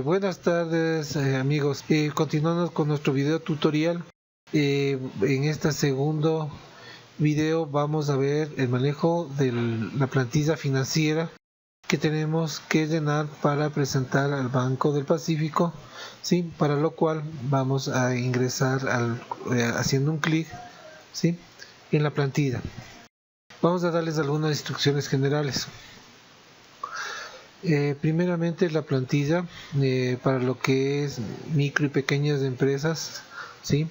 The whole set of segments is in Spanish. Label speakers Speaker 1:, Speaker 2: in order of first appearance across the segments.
Speaker 1: Buenas tardes, amigos. Continuando con nuestro video tutorial. En este segundo video vamos a ver el manejo de la plantilla financiera que tenemos que llenar para presentar al Banco del Pacífico, ¿sí? Para lo cual vamos a ingresar haciendo un clic, ¿sí?, en la plantilla. Vamos a darles algunas instrucciones generales. Primeramente, la plantilla para lo que es micro y pequeñas empresas, ¿sí?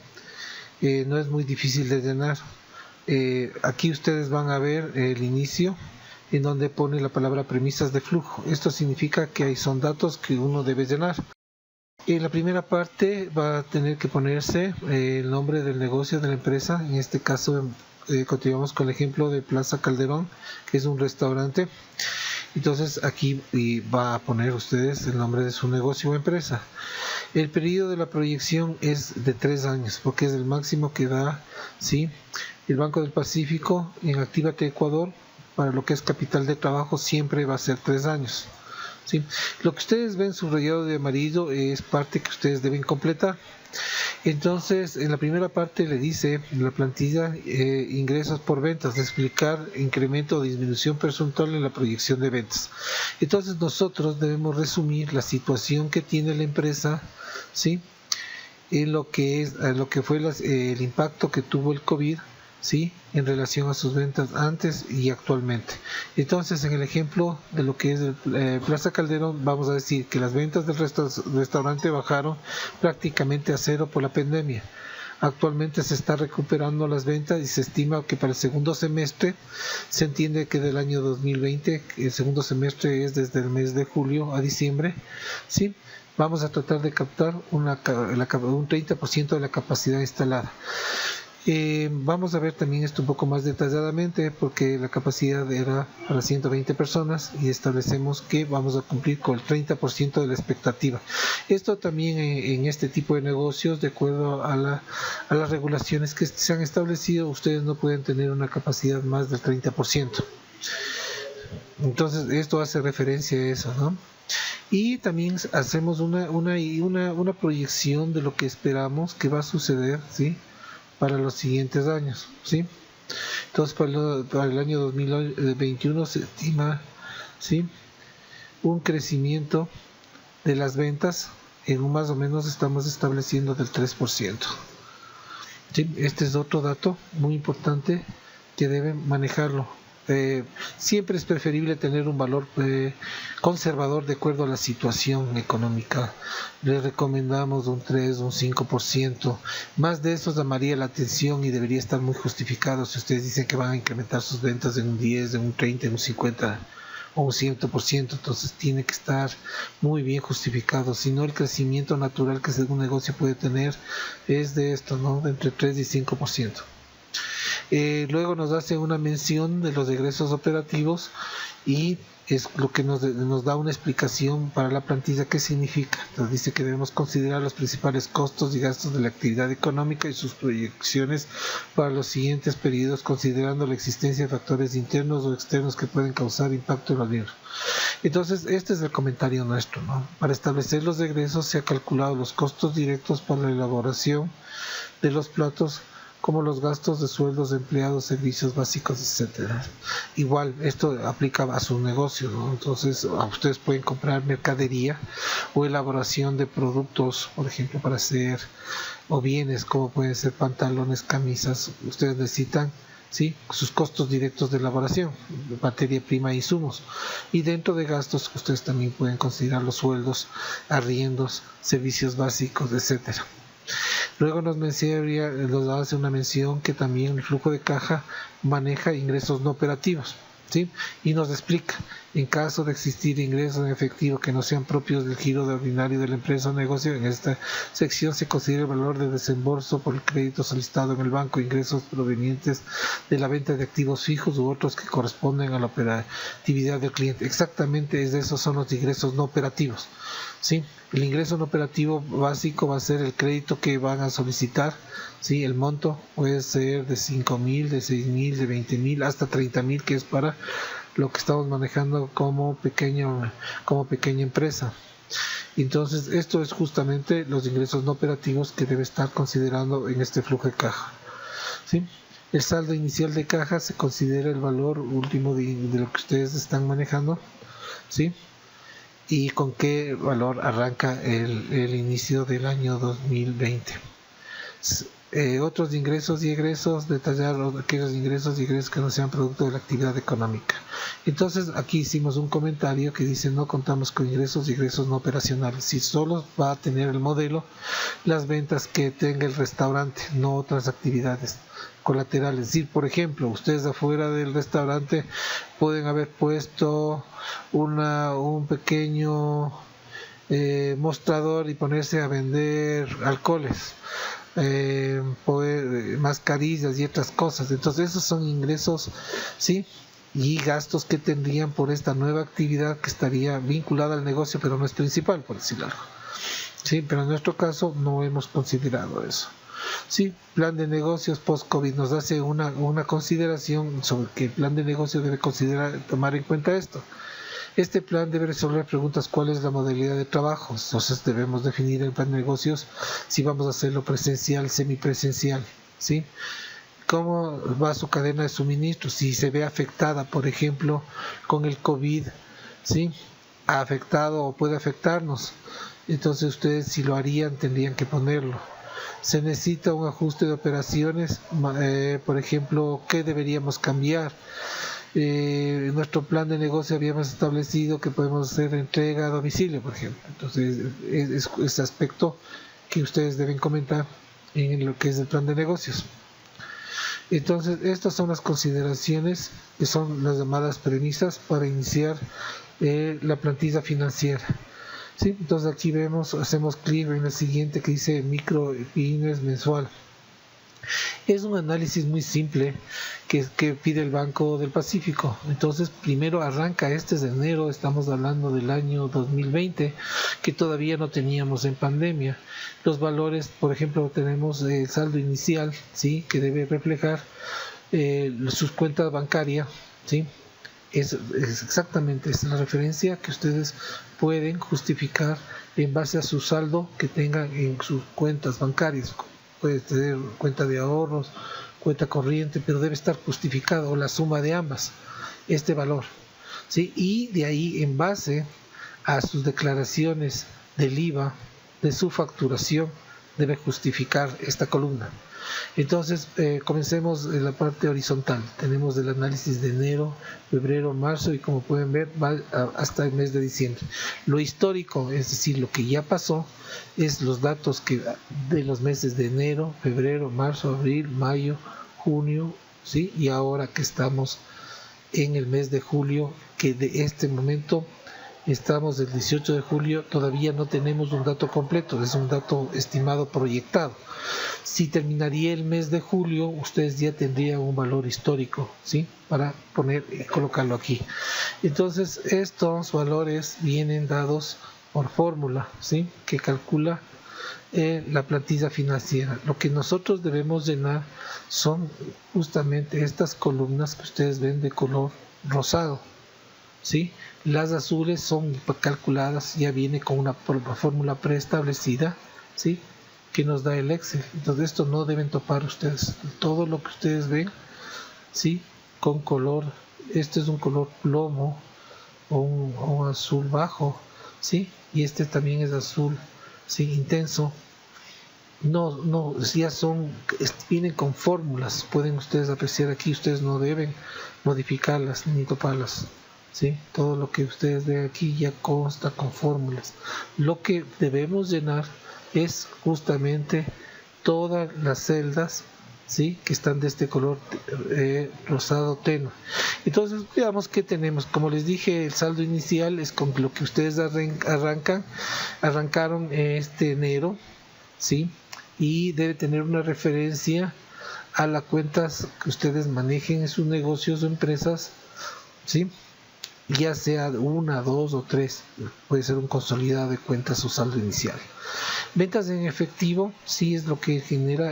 Speaker 1: No es muy difícil de llenar. Aquí ustedes van a ver el inicio, en donde pone la palabra premisas de flujo. Esto significa que son datos que uno debe llenar. En la primera parte va a tener que ponerse el nombre del negocio de la empresa. En este caso continuamos con el ejemplo de Plaza Calderón, que es un restaurante. Entonces aquí va a poner ustedes el nombre de su negocio o empresa. El periodo de la proyección es de 3 años, porque es el máximo que da, ¿sí?, el Banco del Pacífico en Actívate Ecuador. Para lo que es capital de trabajo siempre va a ser 3 años. ¿Sí? Lo que ustedes ven subrayado de amarillo es parte que ustedes deben completar. Entonces, en la primera parte le dice la plantilla ingresos por ventas, de explicar incremento o disminución porcentual en la proyección de ventas. Entonces nosotros debemos resumir la situación que tiene la empresa, ¿sí?, en lo que fue el impacto que tuvo el COVID, ¿sí?, en relación a sus ventas antes y actualmente. Entonces, en el ejemplo de lo que es Plaza Calderón, vamos a decir que las ventas del restaurante bajaron prácticamente a cero por la pandemia. Actualmente se está recuperando las ventas y se estima que para el segundo semestre, se entiende que del año 2020, el segundo semestre es desde el mes de julio a diciembre, ¿sí?, vamos a tratar de captar un 30% de la capacidad instalada. Vamos a ver también esto un poco más detalladamente, porque la capacidad era para 120 personas y establecemos que vamos a cumplir con el 30% de la expectativa. Esto también en este tipo de negocios, de acuerdo a las regulaciones que se han establecido, ustedes no pueden tener una capacidad más del 30%. Entonces esto hace referencia a eso, ¿no? Y también hacemos una proyección de lo que esperamos que va a suceder, ¿sí?, para los siguientes años, ¿sí? Entonces para el año 2021 se estima, ¿sí?, un crecimiento de las ventas en más o menos estamos estableciendo del 3%. ¿Sí? Este es otro dato muy importante que deben manejarlo. Siempre es preferible tener un valor conservador de acuerdo a la situación económica. Les recomendamos un 3, un 5%. Más de eso llamaría la atención y debería estar muy justificado si ustedes dicen que van a incrementar sus ventas en un 10, en un 30, en un 50 o un 100%. Entonces tiene que estar muy bien justificado. Si no, el crecimiento natural que un negocio puede tener es de esto, ¿no?, de entre 3 y 5%. Luego nos hace una mención de los egresos operativos y es lo que nos da una explicación para la plantilla qué significa. Nos dice que debemos considerar los principales costos y gastos de la actividad económica y sus proyecciones para los siguientes periodos, considerando la existencia de factores internos o externos que pueden causar impacto en los mismos. Entonces, este es el comentario nuestro, ¿no? Para establecer los egresos se ha calculado los costos directos para la elaboración de los platos, como los gastos de sueldos de empleados, servicios básicos, etcétera. Igual, esto aplica a su negocio, ¿no? Entonces, ustedes pueden comprar mercadería o elaboración de productos, por ejemplo, para hacer, o bienes, como pueden ser pantalones, camisas. Ustedes necesitan, ¿sí?, sus costos directos de elaboración, materia prima e insumos. Y dentro de gastos, ustedes también pueden considerar los sueldos, arriendos, servicios básicos, etcétera. Luego nos hace una mención que también el flujo de caja maneja ingresos no operativos, ¿sí?, y nos explica, en caso de existir ingresos en efectivo que no sean propios del giro de ordinario de la empresa o negocio, en esta sección se considera el valor de desembolso por el crédito solicitado en el banco, ingresos provenientes de la venta de activos fijos u otros que corresponden a la operatividad del cliente. Exactamente esos son los ingresos no operativos, ¿sí? El ingreso no operativo básico va a ser el crédito que van a solicitar, ¿sí? El monto puede ser de 5,000, de 6,000, de 20,000 hasta 30,000, que es para lo que estamos manejando como pequeña empresa. Entonces esto es justamente los ingresos no operativos que debe estar considerando en este flujo de caja, ¿sí? El saldo inicial de caja se considera el valor último de lo que ustedes están manejando, ¿sí? Y con qué valor arranca el inicio del año 2020. Otros ingresos y egresos, detallar aquellos ingresos y egresos que no sean producto de la actividad económica. Entonces aquí hicimos un comentario que dice: no contamos con ingresos y egresos no operacionales, si solo va a tener el modelo las ventas que tenga el restaurante, no otras actividades colaterales. Es decir, por ejemplo, ustedes afuera del restaurante pueden haber puesto un pequeño mostrador y ponerse a vender alcoholes, mascarillas y otras cosas. Entonces esos son ingresos, ¿sí?, y gastos que tendrían por esta nueva actividad que estaría vinculada al negocio, pero no es principal, por decirlo algo. Sí, pero en nuestro caso no hemos considerado eso. Sí, plan de negocios post-COVID nos hace una consideración sobre que el plan de negocio debe tomar en cuenta esto. Este plan debe resolver preguntas: ¿cuál es la modalidad de trabajo? Entonces debemos definir el plan de negocios si vamos a hacerlo presencial, semipresencial, ¿sí? ¿Cómo va su cadena de suministro? Si se ve afectada, por ejemplo, con el COVID, ¿sí?, ha afectado o puede afectarnos. Entonces ustedes, si lo harían, tendrían que ponerlo. Se necesita un ajuste de operaciones, por ejemplo, ¿qué deberíamos cambiar? En nuestro plan de negocio habíamos establecido que podemos hacer entrega a domicilio, por ejemplo. Entonces es ese aspecto que ustedes deben comentar en lo que es el plan de negocios. Entonces estas son las consideraciones que son las llamadas premisas para iniciar la plantilla financiera. Sí, entonces aquí hacemos clic en el siguiente que dice micro pymes mensual. Es un análisis muy simple que pide el Banco del Pacífico. Entonces primero arranca, este es de enero, estamos hablando del año 2020, que todavía no teníamos en pandemia. Los valores, por ejemplo, tenemos el saldo inicial, ¿sí?, que debe reflejar sus cuentas bancarias, ¿sí? Es exactamente la referencia que ustedes pueden justificar en base a su saldo que tengan en sus cuentas bancarias. Puede tener cuenta de ahorros, cuenta corriente, pero debe estar justificado, o la suma de ambas, este valor, ¿sí? Y de ahí, en base a sus declaraciones del IVA, de su facturación, debe justificar esta columna. Entonces comencemos en la parte horizontal. Tenemos el análisis de enero, febrero, marzo, y como pueden ver va hasta el mes de diciembre. Lo histórico, es decir, lo que ya pasó, es los datos de los meses de enero, febrero, marzo, abril, mayo, junio, ¿sí? Y ahora que estamos en el mes de julio, que de este momento estamos el 18 de julio, todavía no tenemos un dato completo, es un dato estimado proyectado. Si terminaría el mes de julio, ustedes ya tendrían un valor histórico, ¿sí?, para colocarlo aquí. Entonces estos valores vienen dados por fórmula, ¿sí?, que calcula la plantilla financiera. Lo que nosotros debemos llenar son justamente estas columnas que ustedes ven de color rosado, ¿sí? Las azules son calculadas, ya viene con una fórmula preestablecida, ¿sí?, que nos da el Excel. Entonces esto no deben topar ustedes. Todo lo que ustedes ven, ¿sí?, con color, este es un color plomo o un azul bajo, ¿sí?, y este también es azul, ¿sí?, intenso. No, ya vienen con fórmulas, pueden ustedes apreciar aquí, ustedes no deben modificarlas ni toparlas, ¿sí? Todo lo que ustedes ven aquí ya consta con fórmulas. Lo que debemos llenar es justamente todas las celdas, ¿sí?, que están de este color rosado tenue. Entonces veamos qué tenemos. Como les dije, el saldo inicial es con lo que ustedes arrancaron este enero, ¿sí?, y debe tener una referencia a las cuentas que ustedes manejen en sus negocios o empresas, ¿sí?, ya sea una, dos o tres, puede ser un consolidado de cuentas o saldo inicial. Ventas en efectivo, sí, es lo que generó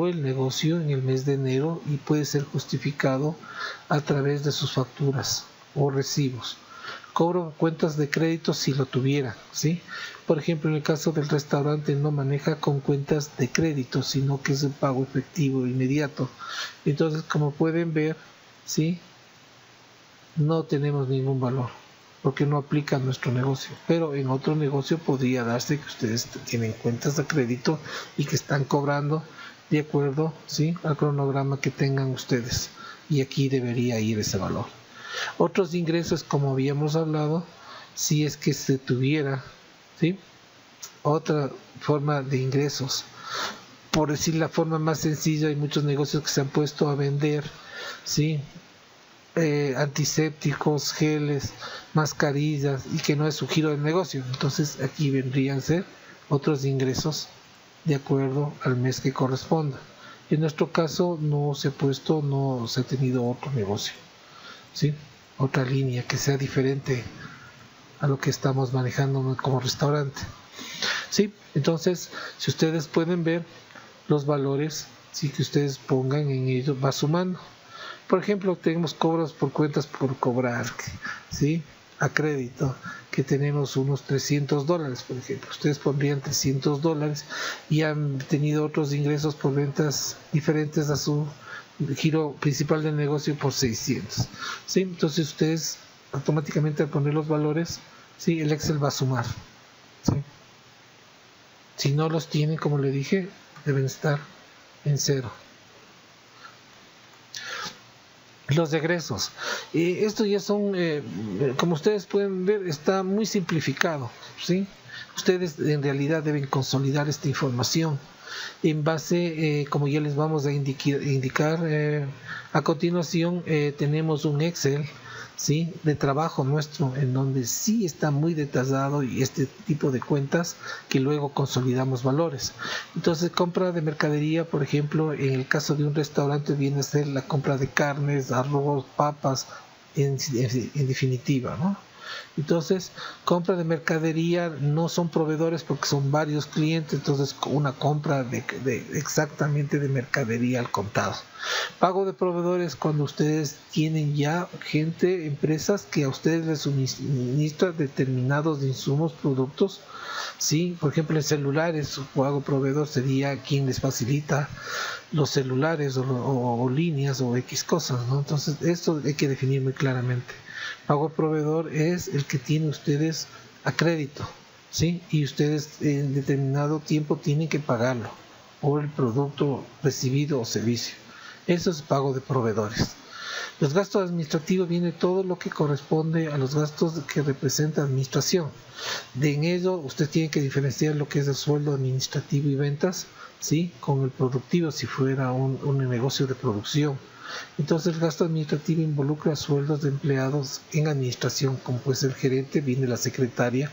Speaker 1: el negocio en el mes de enero y puede ser justificado a través de sus facturas o recibos. cobro cuentas de crédito si lo tuviera, ¿sí? Por ejemplo, en el caso del restaurante no maneja con cuentas de crédito, sino que es un pago efectivo inmediato. Entonces, como pueden ver, ¿sí? No tenemos ningún valor porque no aplica a nuestro negocio, pero en otro negocio podría darse que ustedes tienen cuentas de crédito y que están cobrando de acuerdo, ¿sí?, al cronograma que tengan ustedes, y aquí debería ir ese valor. Otros ingresos, como habíamos hablado, si es que se tuviera, ¿sí?, otra forma de ingresos, por decir la forma más sencilla, hay muchos negocios que se han puesto a vender, ¿sí?, antisépticos, geles, mascarillas, y que no es su giro del negocio. Entonces aquí vendrían a ser otros ingresos de acuerdo al mes que corresponda. En nuestro caso no se ha tenido otro negocio, ¿sí?, otra línea que sea diferente a lo que estamos manejando como restaurante, ¿sí? Entonces, si ustedes pueden ver los valores, sí, que ustedes pongan en ellos, va sumando. Por ejemplo, tenemos cobros por cuentas por cobrar, ¿sí?, a crédito, que tenemos unos $300, por ejemplo. Ustedes pondrían $300 y han tenido otros ingresos por ventas diferentes a su giro principal del negocio por 600, ¿sí? Entonces ustedes automáticamente al poner los valores, ¿sí?, el Excel va a sumar, ¿sí? Si no los tienen, como le dije, deben estar en cero. Los egresos, estos ya son, como ustedes pueden ver, está muy simplificado, ¿sí? Ustedes en realidad deben consolidar esta información en base, como ya les vamos a indicar a continuación. Tenemos un Excel, ¿sí?, de trabajo nuestro, en donde sí está muy detallado y este tipo de cuentas que luego consolidamos valores. Entonces, compra de mercadería, por ejemplo, en el caso de un restaurante viene a ser la compra de carnes, arroz, papas, en definitiva, ¿no? Entonces, compra de mercadería no son proveedores porque son varios clientes, entonces una compra de exactamente de mercadería al contado. Pago de proveedores cuando ustedes tienen ya gente, empresas que a ustedes les suministran determinados insumos, productos, ¿sí? Por ejemplo, en celulares, su pago proveedor sería quien les facilita los celulares o líneas o X cosas, ¿no? Entonces, esto hay que definir muy claramente. Pago proveedor es el que tiene ustedes a crédito, ¿sí?, y ustedes en determinado tiempo tienen que pagarlo por el producto recibido o servicio. Eso es pago de proveedores. Los gastos administrativos viene todo lo que corresponde a los gastos que representa administración. En ello usted tiene que diferenciar lo que es el sueldo administrativo y ventas, ¿sí?, con el productivo si fuera un negocio de producción. Entonces el gasto administrativo involucra sueldos de empleados en administración, como puede ser gerente, viene la secretaria,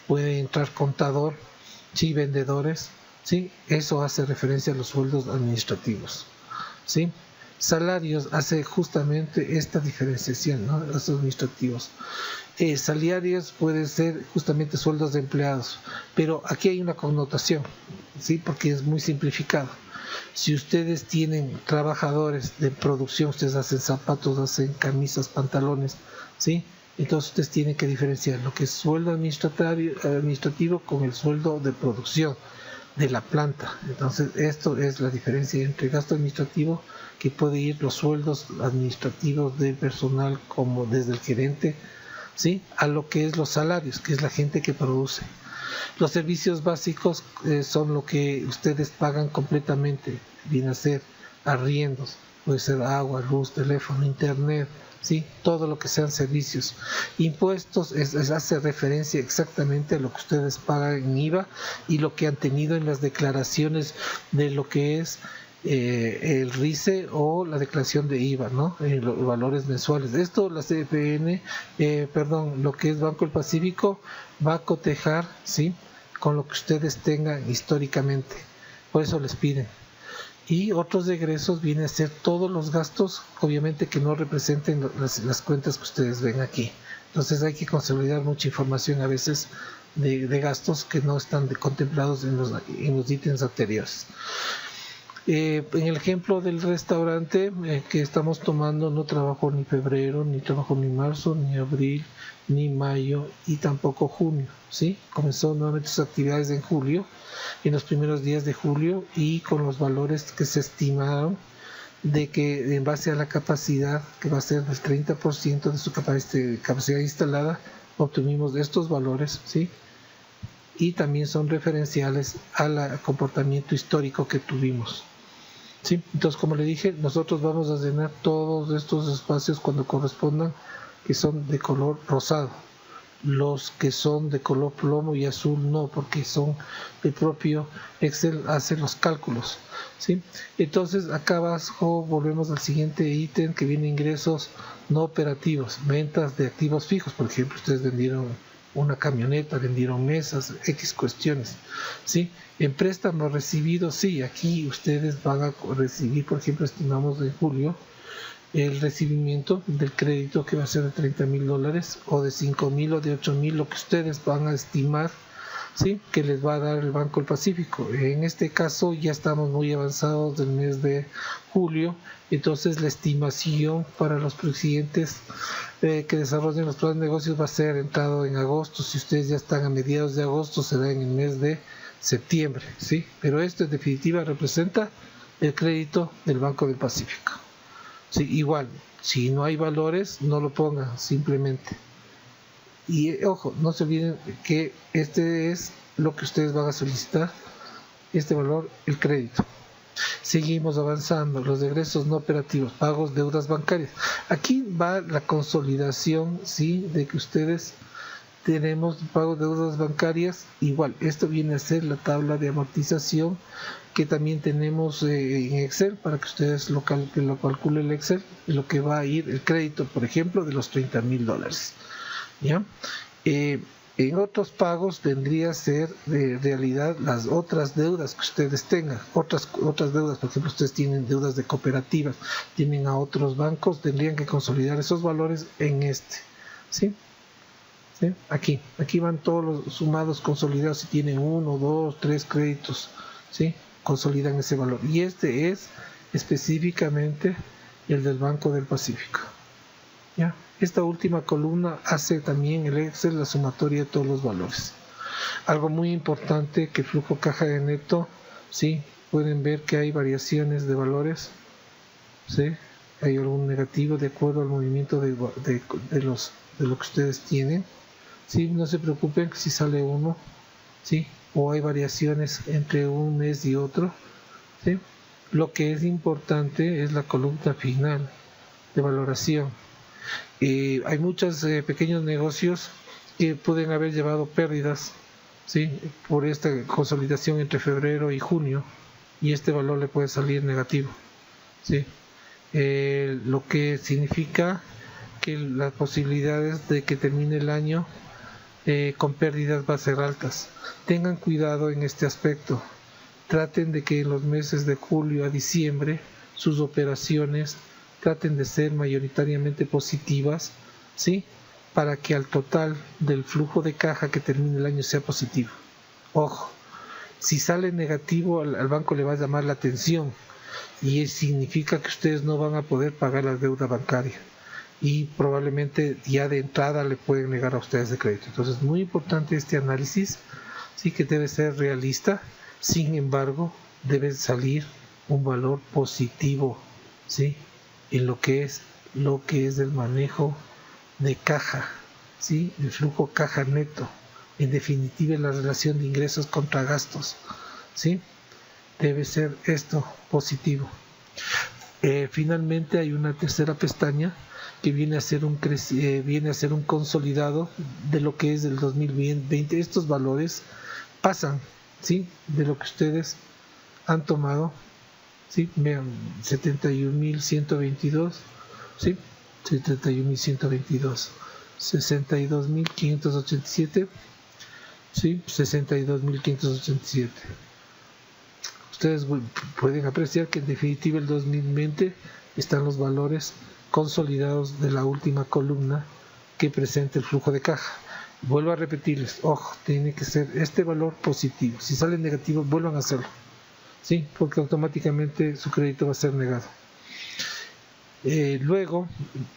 Speaker 1: puede entrar contador, sí, vendedores, ¿sí? Eso hace referencia a los sueldos administrativos, ¿sí? Salarios hace justamente esta diferenciación, ¿no?, los administrativos. Salarios pueden ser justamente sueldos de empleados, pero aquí hay una connotación, ¿sí?, porque es muy simplificado. Si ustedes tienen trabajadores de producción, ustedes hacen zapatos, hacen camisas, pantalones, ¿sí?, entonces ustedes tienen que diferenciar lo que es sueldo administrativo con el sueldo de producción de la planta. Entonces esto es la diferencia entre gasto administrativo, que puede ir los sueldos administrativos del personal, como desde el gerente, ¿sí?, a lo que es los salarios, que es la gente que produce. Los servicios básicos son lo que ustedes pagan completamente, viene a ser arriendos, puede ser agua, luz, teléfono, internet, ¿sí?, todo lo que sean servicios. Impuestos hace referencia exactamente a lo que ustedes pagan en IVA y lo que han tenido en las declaraciones de lo que es el RICE o la declaración de IVA, ¿no?, los valores mensuales. Esto la CFN, lo que es Banco del Pacífico va a cotejar, ¿sí?, con lo que ustedes tengan históricamente, por eso les piden. Y otros egresos vienen a ser todos los gastos, obviamente, que no representen las cuentas que ustedes ven aquí. Entonces hay que consolidar mucha información a veces de gastos que no están contemplados en los ítems anteriores. En el ejemplo del restaurante que estamos tomando, no trabajó ni febrero, ni trabajó ni marzo, ni abril, ni mayo y tampoco junio, ¿sí? Comenzó nuevamente sus actividades en julio, en los primeros días de julio, y con los valores que se estimaron de que en base a la capacidad, que va a ser del 30% de su capacidad instalada, obtuvimos estos valores, ¿sí? Y también son referenciales al comportamiento histórico que tuvimos. ¿Sí? Entonces, como le dije, nosotros vamos a llenar todos estos espacios cuando correspondan, que son de color rosado. Los que son de color plomo y azul no, porque son el propio Excel hace los cálculos, ¿sí? Entonces acá abajo volvemos al siguiente ítem que viene ingresos no operativos, ventas de activos fijos. Por ejemplo, ustedes vendieron una camioneta, vendieron mesas, X cuestiones, ¿sí? En préstamos recibidos, sí, aquí ustedes van a recibir, por ejemplo, estimamos de julio el recibimiento del crédito, que va a ser de $30,000 o de $5,000 o de $8,000, lo que ustedes van a estimar, ¿sí? Que les va a dar el Banco del Pacífico. En este caso ya estamos muy avanzados del mes de julio, entonces la estimación para los siguientes que desarrollen los planes de negocios va a ser entrado en agosto. Si ustedes ya están a mediados de agosto, será en el mes de septiembre, ¿sí? Pero esto en definitiva representa el crédito del Banco del Pacífico. Sí, igual, si no hay valores, no lo pongan simplemente. Y ojo, no se olviden que este es lo que ustedes van a solicitar, este valor, el crédito. Seguimos avanzando, los egresos no operativos, pagos, deudas bancarias. Aquí va la consolidación, ¿sí? De que ustedes tenemos pagos de deudas bancarias. Igual, esto viene a ser la tabla de amortización que también tenemos en Excel, para que ustedes lo calcule el Excel, y lo que va a ir el crédito, por ejemplo, de los $30,000, ¿ya? En otros pagos vendría a ser de realidad las otras deudas que ustedes tengan, otras deudas. Por ejemplo, ustedes tienen deudas de cooperativas, tienen a otros bancos, tendrían que consolidar esos valores en este, ¿sí? ¿Sí? Aquí van todos los sumados, consolidados. Si tienen 1, 2, 3 créditos, ¿sí? Consolidan ese valor, y este es específicamente el del Banco del Pacífico, ¿ya? Esta última columna hace también el Excel la sumatoria de todos los valores. Algo muy importante, que el flujo caja de neto, ¿sí? Pueden ver que hay variaciones de valores, ¿sí? Hay algún negativo de acuerdo al movimiento de lo que ustedes tienen, ¿sí? No se preocupen si sale uno, ¿sí? O hay variaciones entre un mes y otro, ¿sí? Lo que es importante es la columna final de valoración. Hay muchos pequeños negocios que pueden haber llevado pérdidas, ¿sí? Por esta consolidación entre febrero y junio, y este valor le puede salir negativo, ¿sí? Lo que significa que las posibilidades de que termine el año con pérdidas va a ser altas. Tengan cuidado en este aspecto. Traten de que en los meses de julio a diciembre sus operaciones traten de ser mayoritariamente positivas, ¿sí? Para que al total del flujo de caja que termine el año sea positivo. Ojo, si sale negativo, al banco le va a llamar la atención, y significa que ustedes no van a poder pagar la deuda bancaria, y probablemente ya de entrada le pueden negar a ustedes el crédito. Entonces, muy importante este análisis, sí, que debe ser realista. Sin embargo, debe salir un valor positivo, ¿sí? En lo que es el manejo de caja, ¿sí? El flujo caja neto, en definitiva la relación de ingresos contra gastos, ¿sí? Debe ser esto positivo. Finalmente hay una tercera pestaña que viene a ser un consolidado de lo que es del 2020. Estos valores pasan, ¿sí? De lo que ustedes han tomado, ¿sí? Vean, 71.122, ¿sí? 71.122, 62.587, ¿sí? 62.587. Ustedes pueden apreciar que en definitiva el 2020 están los valores consolidados de la última columna que presenta el flujo de caja. Vuelvo a repetirles, ojo, tiene que ser este valor positivo. Si sale negativo, vuelvan a hacerlo, ¿sí? Porque automáticamente su crédito va a ser negado. Luego,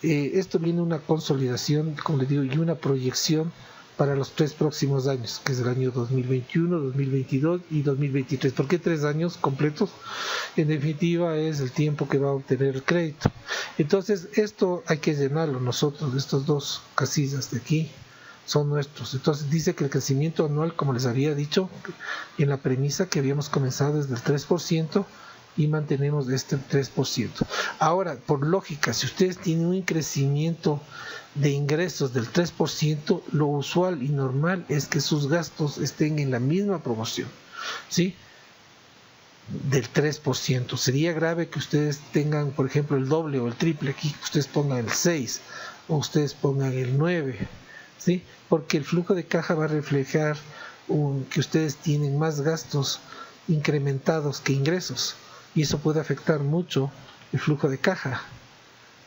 Speaker 1: esto viene una consolidación, como les digo, y una proyección para los 3 próximos años, que es el año 2021, 2022 y 2023. ¿Por qué 3 años completos? En definitiva es el tiempo que va a obtener el crédito. Entonces esto hay que llenarlo nosotros, estos dos casillas de aquí son nuestros. Entonces dice que el crecimiento anual, como les había dicho en la premisa, que habíamos comenzado desde el 3% y mantenemos este 3%. Ahora, por lógica, si ustedes tienen un crecimiento de ingresos del 3%, lo usual y normal es que sus gastos estén en la misma proporción, ¿sí? Del 3%. Sería grave que ustedes tengan, por ejemplo, el doble o el triple aquí, que ustedes pongan el 6 o ustedes pongan el 9, ¿sí? Porque el flujo de caja va a reflejar que ustedes tienen más gastos incrementados que ingresos, y eso puede afectar mucho el flujo de caja,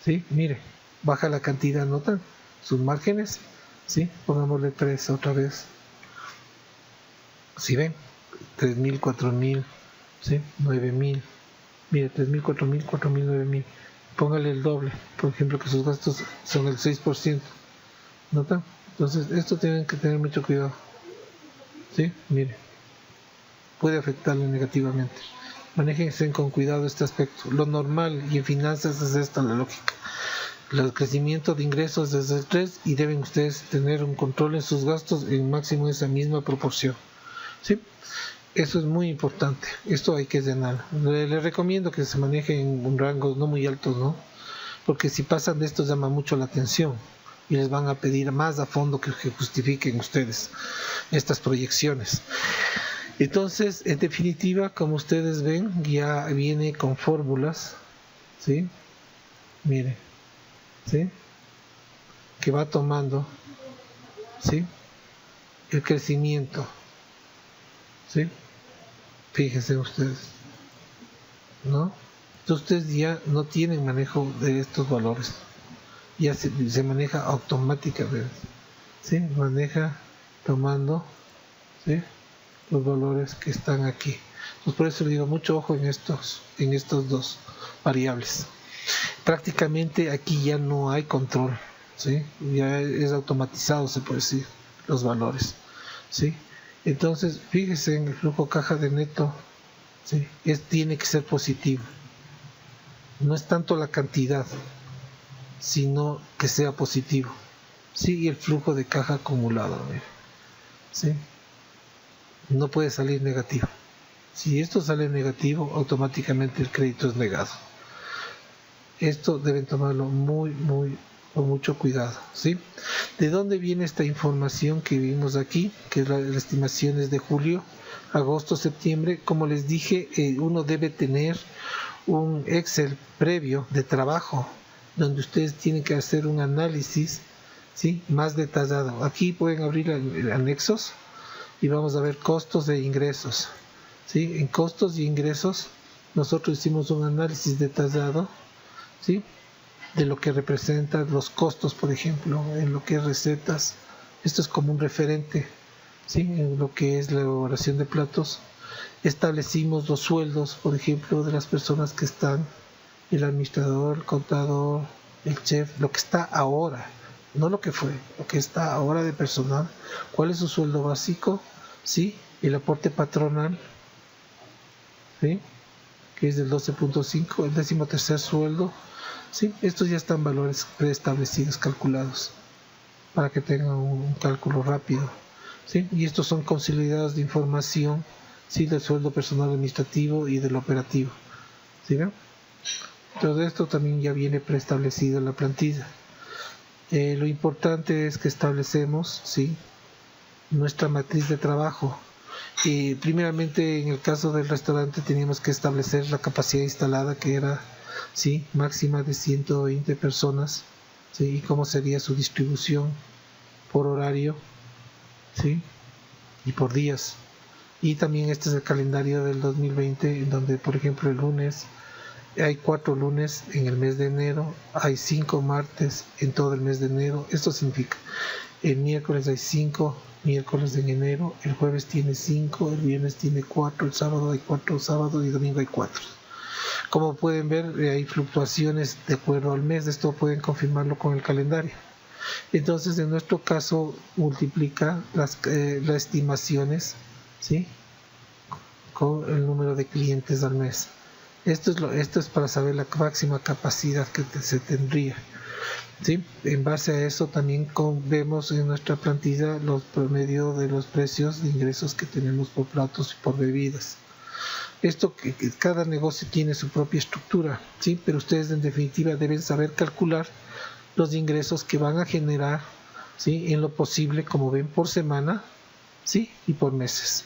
Speaker 1: ¿sí? Mire, baja la cantidad, ¿notan? Sus márgenes, ¿sí? Pongámosle 3 otra vez. ¿Sí ven? 3.000, 4.000, ¿sí? 9.000. Mire, 3.000, 4.000, 4.000, 9.000. Póngale el doble, por ejemplo, que sus gastos son el 6%. ¿Notan? Entonces, esto tienen que tener mucho cuidado. ¿Sí? Mire, puede afectarle negativamente. Manéjense con cuidado este aspecto. Lo normal y en finanzas es esta la lógica. El crecimiento de ingresos desde el 3 y deben ustedes tener un control en sus gastos en máximo esa misma proporción. ¿Sí? Eso es muy importante. Esto hay que llenarlo. Les recomiendo que se maneje en un rango no muy alto, ¿no? Porque si pasan de esto llama mucho la atención y les van a pedir más a fondo que justifiquen ustedes estas proyecciones. Entonces, en definitiva, como ustedes ven, ya viene con fórmulas, ¿sí? Mire, ¿sí? Que va tomando, ¿sí? El crecimiento, ¿sí? Fíjense ustedes, ¿no? Entonces ustedes ya no tienen manejo de estos valores, ya se maneja automáticamente, ¿sí? Maneja tomando, ¿sí? Los valores que están aquí. Pues por eso le digo mucho ojo en estos dos variables. Prácticamente aquí ya no hay control, ¿sí? Ya es automatizado, se puede decir, los valores, ¿sí? Entonces, fíjese en el flujo caja de neto, ¿sí? Tiene que ser positivo. No es tanto la cantidad, sino que sea positivo. Sí, y el flujo de caja acumulado, ¿sí? No puede salir negativo. Si esto sale negativo, automáticamente el crédito es negado. Esto deben tomarlo con mucho cuidado, ¿sí? ¿De dónde viene esta información que vimos aquí? Que es las estimaciones de julio, agosto, septiembre. Como les dije, uno debe tener un Excel previo de trabajo donde ustedes tienen que hacer un análisis, ¿sí? Más detallado. Aquí pueden abrir anexos y vamos a ver costos e ingresos, ¿sí? En costos y ingresos nosotros hicimos un análisis detallado, ¿sí? De lo que representan los costos, por ejemplo, en lo que es recetas. Esto es como un referente, ¿sí? En lo que es la elaboración de platos. Establecimos los sueldos, por ejemplo, de las personas que están, el administrador, el contador, el chef, lo que está ahora, no lo que fue, lo que está ahora de personal. ¿Cuál es su sueldo básico? ¿Sí? El aporte patronal, ¿sí? Que es del 12.5, el 13º sueldo, ¿sí? Estos ya están valores preestablecidos, calculados, para que tengan un cálculo rápido, ¿sí? Y estos son consolidados de información, ¿sí? Del sueldo personal administrativo y del operativo, ¿sí ven? Todo esto también ya viene preestablecido en la plantilla. Lo importante es que establecemos, ¿sí? Nuestra matriz de trabajo. Primeramente, en el caso del restaurante teníamos que establecer la capacidad instalada, que era, ¿sí? Máxima de 120 personas, ¿sí? Y cómo sería su distribución por horario, ¿sí? Y por días. Y también este es el calendario del 2020, en donde, por ejemplo, el lunes hay 4 lunes en el mes de enero, hay 5 martes en todo el mes de enero. Esto significa, el miércoles hay 5 miércoles en enero, el jueves tiene 5, el viernes tiene 4, el sábado hay 4, sábado y domingo hay 4. Como pueden ver, hay fluctuaciones de acuerdo al mes. Esto pueden confirmarlo con el calendario. Entonces, en nuestro caso, multiplica las estimaciones, ¿sí?, con el número de clientes al mes. Esto es para saber la máxima capacidad que se tendría, ¿sí? En base a eso también vemos en nuestra plantilla los promedios de los precios de ingresos que tenemos por platos y por bebidas. Esto que cada negocio tiene su propia estructura, ¿sí? Pero ustedes en definitiva deben saber calcular los ingresos que van a generar, ¿sí?, en lo posible, como ven, por semana, ¿sí?, y por meses.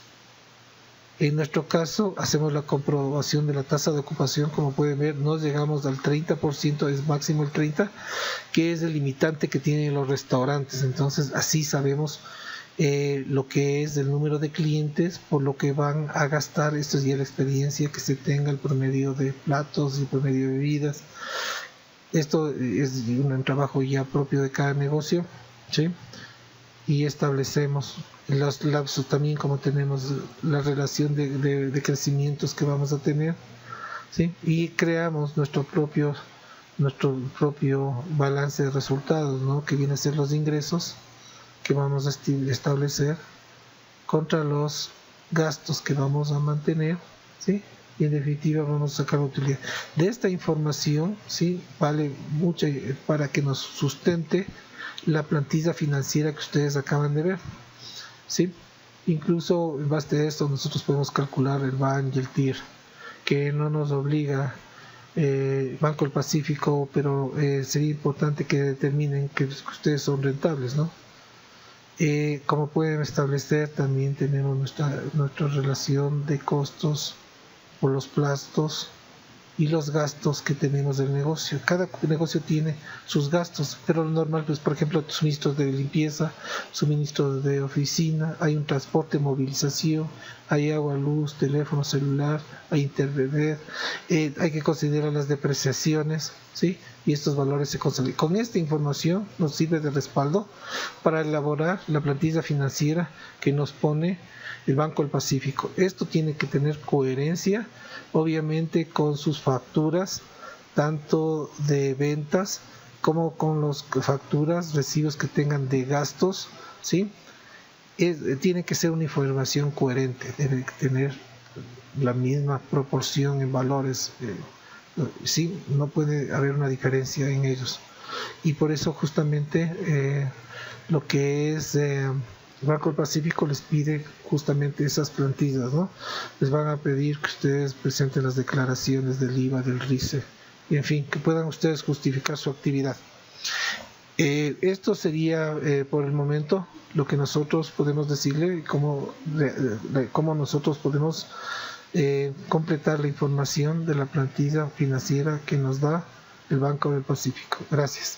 Speaker 1: En nuestro caso, hacemos la comprobación de la tasa de ocupación. Como pueden ver, no llegamos al 30%, es máximo el 30%, que es el limitante que tienen los restaurantes. Entonces, así sabemos lo que es el número de clientes por lo que van a gastar. Esto es ya la experiencia que se tenga, el promedio de platos y el promedio de bebidas. Esto es un trabajo ya propio de cada negocio, ¿sí? Y establecemos los lapsos también, como tenemos la relación de crecimientos que vamos a tener, ¿sí? Y creamos nuestro propio balance de resultados, ¿no?, que viene a ser los ingresos que vamos a establecer contra los gastos que vamos a mantener, ¿sí? Y en definitiva vamos a sacar utilidad de esta información, ¿sí? Vale mucho para que nos sustente la plantilla financiera que ustedes acaban de ver, ¿sí? Incluso en base a esto nosotros podemos calcular el BAN y el TIR, que no nos obliga Banco del Pacífico, pero sería importante que determinen que ustedes son rentables, ¿no? Como pueden establecer, también tenemos nuestra relación de costos por los plazos y los gastos que tenemos del negocio. Cada negocio tiene sus gastos, pero lo normal, pues, por ejemplo, suministros de limpieza, suministros de oficina, hay un transporte, movilización, hay agua, luz, teléfono celular, hay internet, hay que considerar las depreciaciones, ¿sí? Y estos valores se consolidan. Con esta información nos sirve de respaldo para elaborar la plantilla financiera que nos pone el Banco del Pacífico. Esto tiene que tener coherencia, obviamente, con sus facturas, tanto de ventas como con las facturas, recibos que tengan de gastos, ¿sí? Tiene que ser una información coherente, debe tener la misma proporción en valores, ¿sí? No puede haber una diferencia en ellos. Y por eso justamente lo que es Banco del Pacífico les pide justamente esas plantillas, ¿no? Les van a pedir que ustedes presenten las declaraciones del IVA, del RICE, y en fin, que puedan ustedes justificar su actividad. Esto sería por el momento lo que nosotros podemos decirle y cómo nosotros podemos completar la información de la plantilla financiera que nos da el Banco del Pacífico. Gracias.